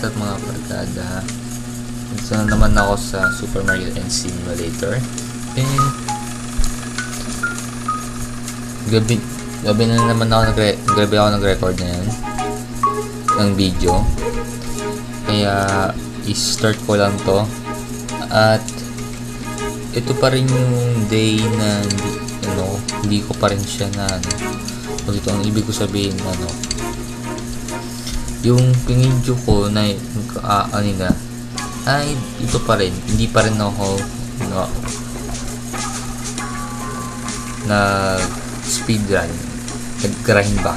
What's up mga barkada? Ito na naman ako sa Super Mario and Simulator. And gabi na naman ako nag-record na yan ng video. Kaya i-start ko lang to. At ito pa rin yung day na hindi ko pa rin siya na ito ang ibig ko sabihin yung pinidyo ko na ay ito pa rin, hindi pa rin ako na speedrun, nag-grind ba,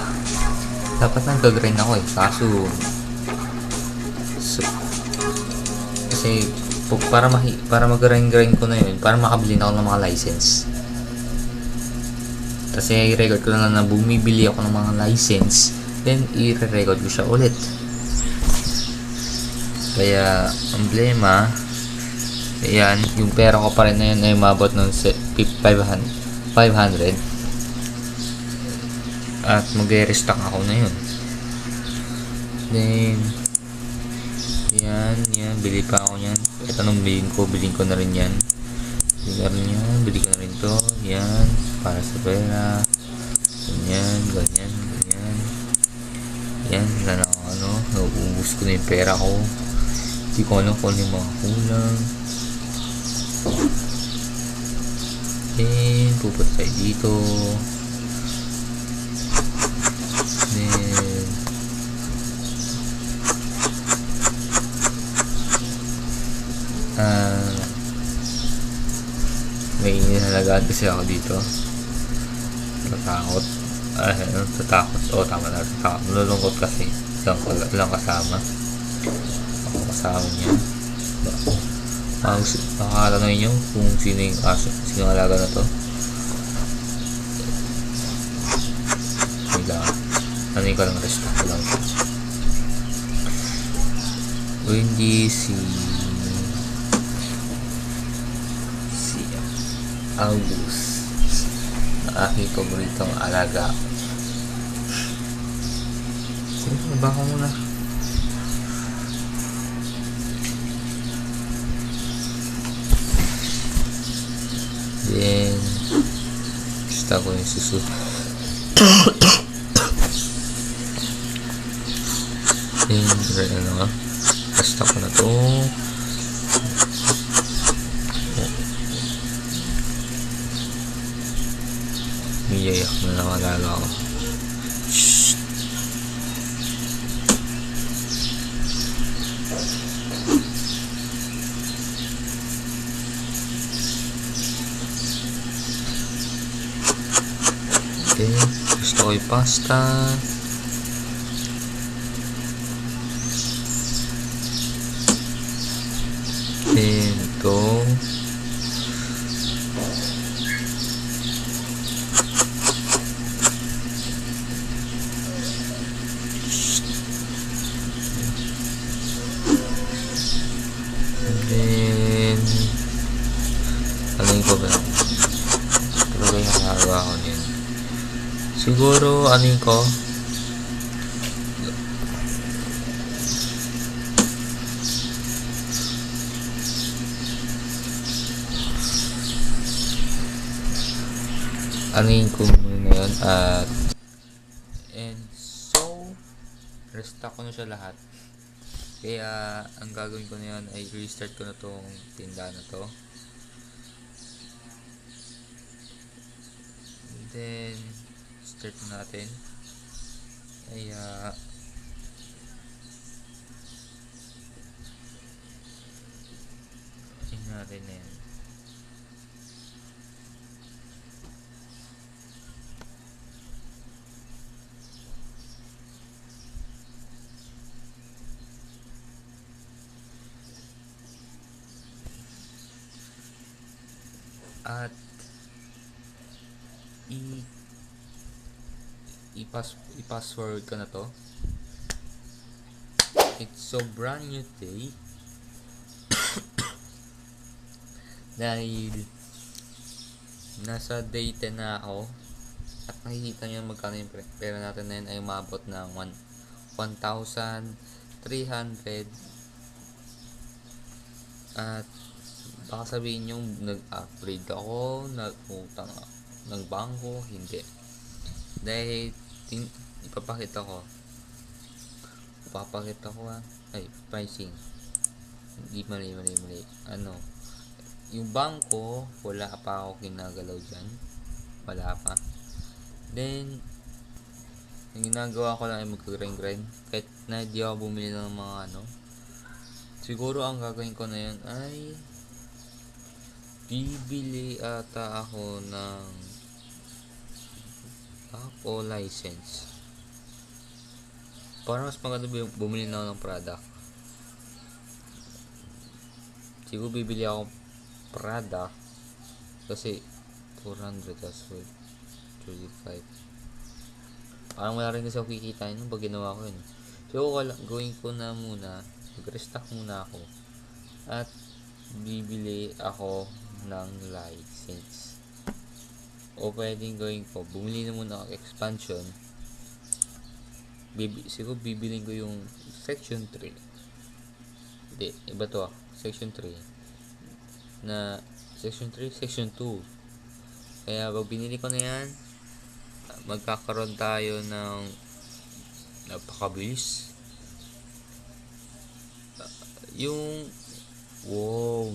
dapat nag-grind ako kaso kasi para mag-grind ko na yun, para makabili na ako ng mga license. Kasi i-record ko lang na bumibili ako ng mga license, then i-record ko siya ulit. Kaya emblema, ayan, yung pera ko pa rin na yun ay mabot ng 500 at mag-restock ako na yun. Then yan, bili pa ako yan. Ito nung bilhin ko na rin yan. Bili ko na rin to. Yan, para sa pera. Ganyan. Yan, nauubos ko na yung pera ko. Hindi ko alam kung ano yung mga kulang. Then, pupunta tayo dito. Then, may inihalagaan kasi ako dito. Tatakot. Tama na. Malulungkot kasi. Lang kasama. Ako kasama niya. Makatanong nyo kung sino yung aso. Sino yung alaga na to. Ano ko lang rest ko lang. O hindi si August na aking paboritong alaga. Sige, baka muna. Then gusto ko yung susu. Then gusto ko na to. Iyayak na lang alaga ko. Okay, gusto ko yung pasta. Then ito. Siguro ko muna yun and so restock ko na siya lahat. Kaya ang gagawin ko na yun ay restart ko na tong tindahan na to. And then start natin. Kaya natin na yan. At i-password ko na to. It's so brand new day. Dahil nasa day 10 na ako at nakikita nyo magkano yung pera natin na yun ay umabot ng 1,300 300. At baka sabihin nyo nag-upgrade ako, nag-utang ng bangko. Hindi. Dahil ipapakita ko pricing. Hindi, mali. Yung bangko, wala pa ako kinagalaw dyan. Wala pa. Then yung ginagawa ko lang ay mag-grind. Kahit na di ako bumili ng mga siguro ang gagawin ko na yun ay bibili ata ako ng app o license. Para mas maganda bumili na ako ng product. Siguro bibili ako product kasi 400 as well, 35. Parang wala rin kasi ako kikita yun pag ginawa ko yun. So gawin ko na muna, mag-restock muna ako at bibili ako ng license. O pwedeng gawin ko, bumili na muna ako expansion. Siguro bibiling ko yung section 3. Hindi, iba to section 3 na section 3, section 2. Kaya pag binili ko na yan, magkakaroon tayo ng napakabilis. Yung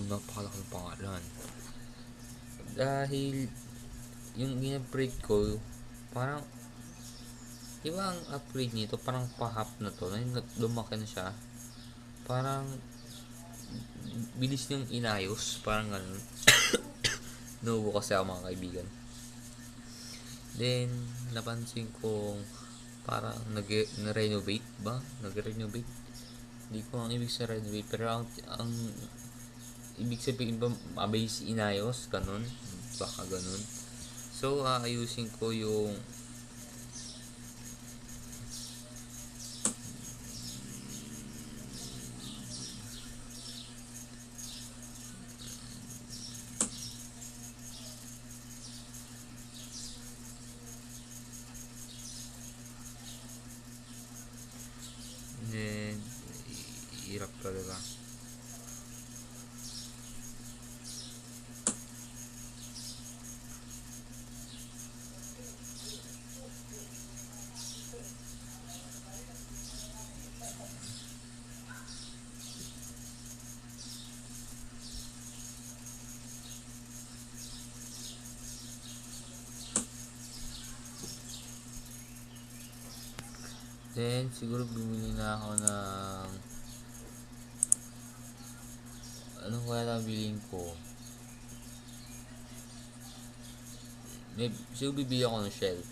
napakalaking pangalan. Dahil yung in-upgrade ko, parang iba ang upgrade nito, parang pahap na to, lumaki na siya, parang bilis niyang inayos, parang ganun. Nuubo kasi ako mga kaibigan. Then napansin kong parang nag-renovate ba? Nag-renovate? Hindi ko ang ibig sa renovate, pero ang ibig sabihin ba mabilis inayos, ganun, baka ganun. So ayusin ko yung hirap talaga. Then siguro bumili na ako ng ano kaya lang bilhin ko. Siguro bibili ako ng shelf.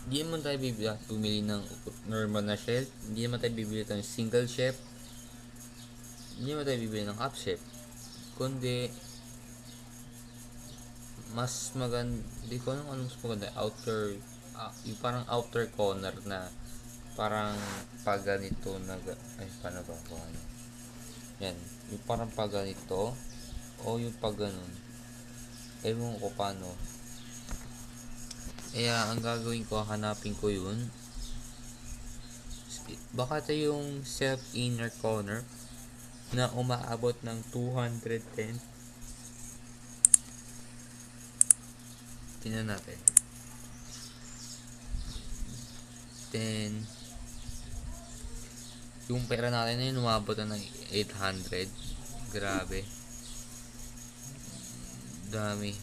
Hindi naman tayo bumili ng normal na shelf. Hindi naman tayo bibili ng single shelf. Hindi naman tayo bibili ng half shelf. Kundi mas maganda, hindi ko alam anong mas maganda, outer, yung parang outer corner na parang pag ganito paano ba yan, yung parang pag ganito o yung pag ganun, ewan ko paano. Kaya ang gagawin ko, hanapin ko yun, baka ito yung self inner corner na umaabot ng 210. Tingnan natin. Then yung pera natin na yun umabot na ng 800. Grabe, dami.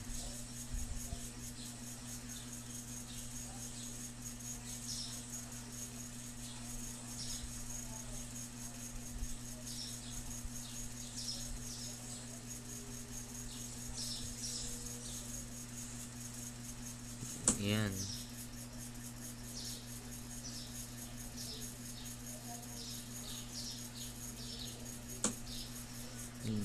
Yan. And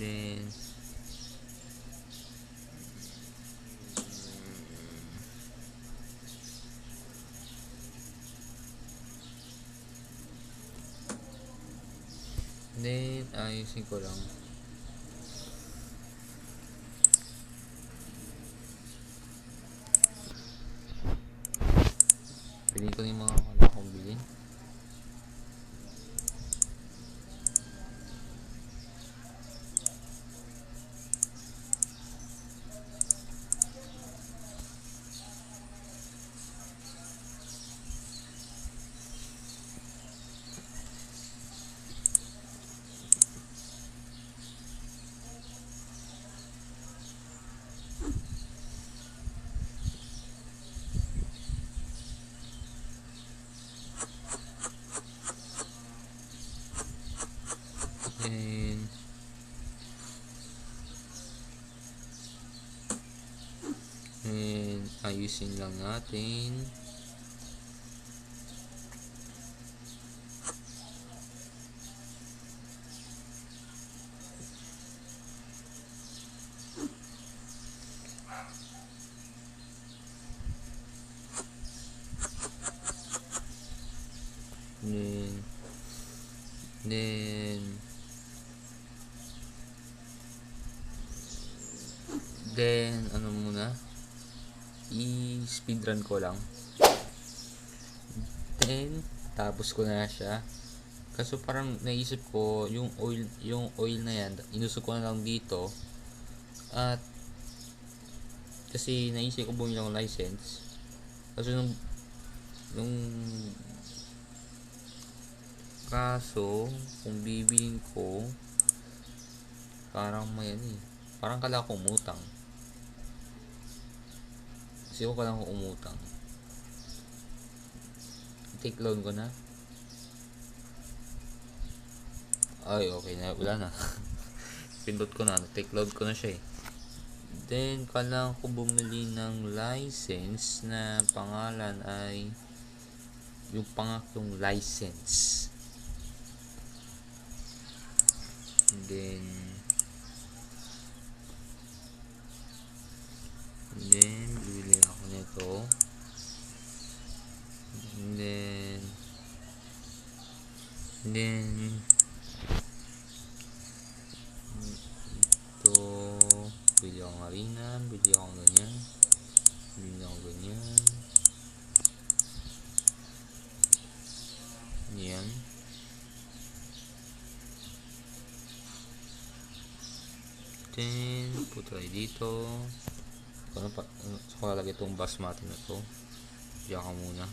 then ayusin ko lang. Bilhin ko na yung mga kala kong bilhin. And ayusin lang natin. Then ano muna, i-speedrun ko lang. Then tapos ko na siya. Kaso parang naisip ko yung oil na yan, inusok ko na lang dito. At kasi naisip ko bumili ng license. Kaso kung bibilin ko, parang may parang kala ko umutang. Kasi ko kailangan ko umutang. Take loan ko na. Ay, okay na. Wala na. Pindot ko na. Take loan ko na siya eh. Then, kailangan ko bumili ng license na pangalan ay yung pangatlong license. Then bibili ako nito. And then ito, bili ako ng harina, bili ako ganyan, yan. Then puto tayo dito. Ano pa? So ko lalagay itong basmati na to. Diyan ka muna.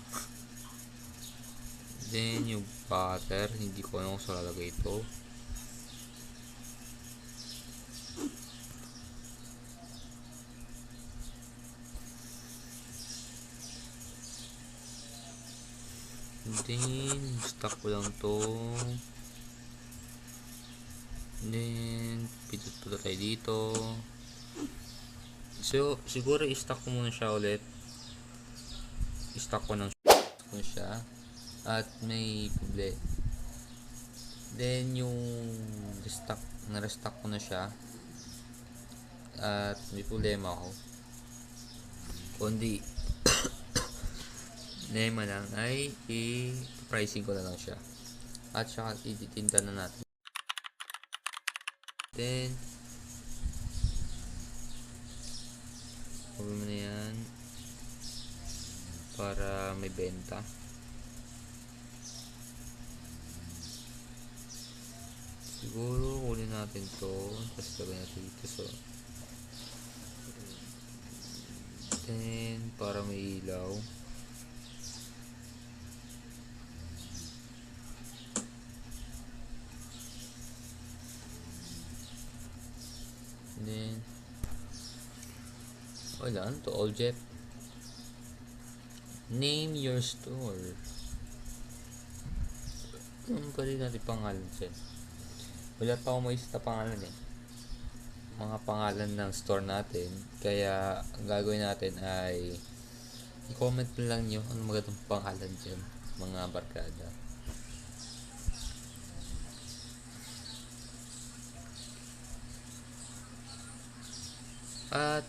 Then yung butter, hindi ko alam kung saan lalagay ito. Then stock ko lang to. Then pitot tayo dito. So siguro i-stock ko muna siya ulit. I-stock ko siya. At may puble. Then yung na-restock ko na siya. At may problema ako. Kundi problema lang ay i-pricing ko na lang siya. At saka ititinda na natin. Then gawin mo na yan para may benta. Siguro kunin natin to, tapos lagay natin dito. So then para may ilaw. Then wala to, all jet. Name your store. Pwede natin pangalan dyan. Wala pa akong maisip na pangalan eh. Mga pangalan ng store natin. Kaya ang gagawin natin ay i-comment lang nyo ang magandang pangalan dyan, mga barkada. At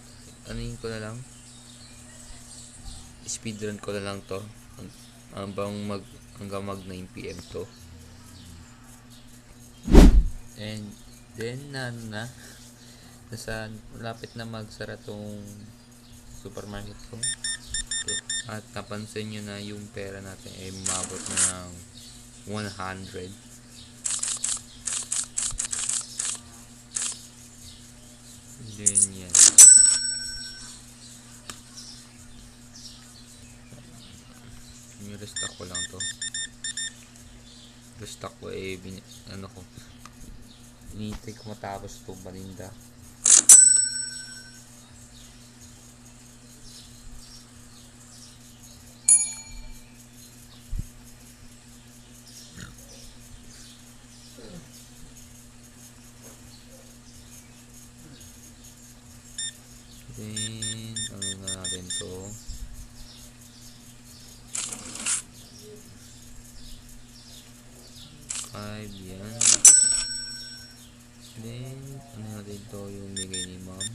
anuin ko na lang, speedrun ko na lang to hanggang mag 9 PM to. And then nasa lapit na magsara tong supermarket ko. Okay. At napansin nyo na yung pera natin ay umabot na ng 100. Then yan. Restock ko lang to. Restock ko hinihintay ko matapos itong paninda. Then, ano na natin to. Five, yan. Then, ano natin to yung bigay ni ma'am.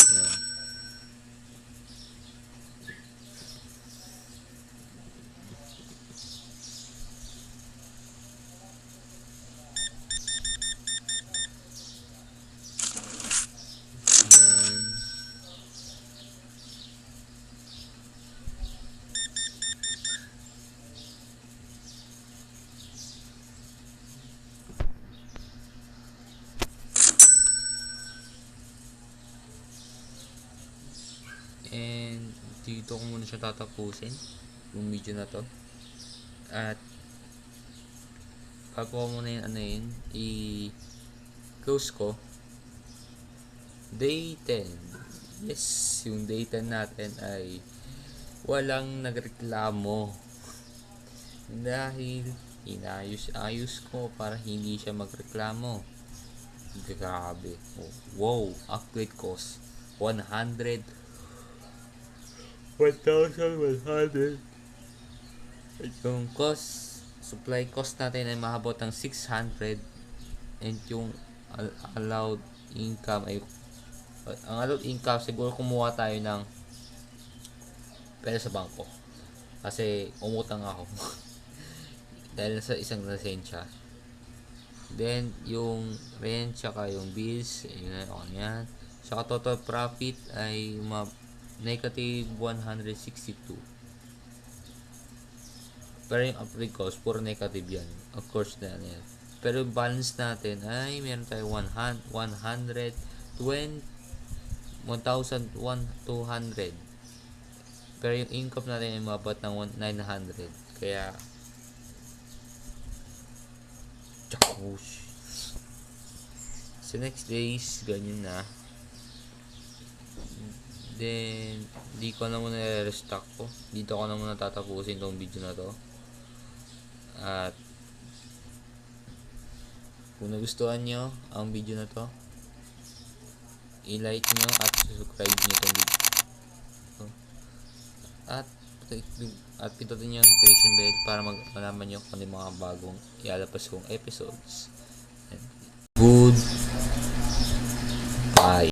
Yan. Yan. And dito ko muna siya tatapusin yung video na to. At bago ko muna yung ano yun, i-close ko. Day 10. Yes, yung day 10 natin ay walang nagreklamo. Dahil inayos-ayos ko para hindi siya magreklamo. Grabe. Oh, wow, upgrade cost 1,100. Yung supply cost natin ay mahabot ng 600, and yung allowed income ay ang allowed income siguro kumuha tayo ng pera sa bangko kasi umutang ako dahil sa isang lisensya. Then yung rent tsaka yung bills yan. Tsaka total profit ay negative 162. Pero yung upgrade cost, puro negative yan. Of course na yan. Pero yung balance natin ay meron tayo 1,200. Pero yung income natin ay mabot ng 900. Kaya so next days, ganyan na. Then, di ko na muna i-restock ko. Dito ko na muna tatapusin tong video na to. At kung nagustuhan nyo ang video na to, i-like nyo at subscribe nyo tong video. At pindutin nyo ang notification bell para malaman nyo kung ano yung mga bagong ilalabas kong episodes. Good bye.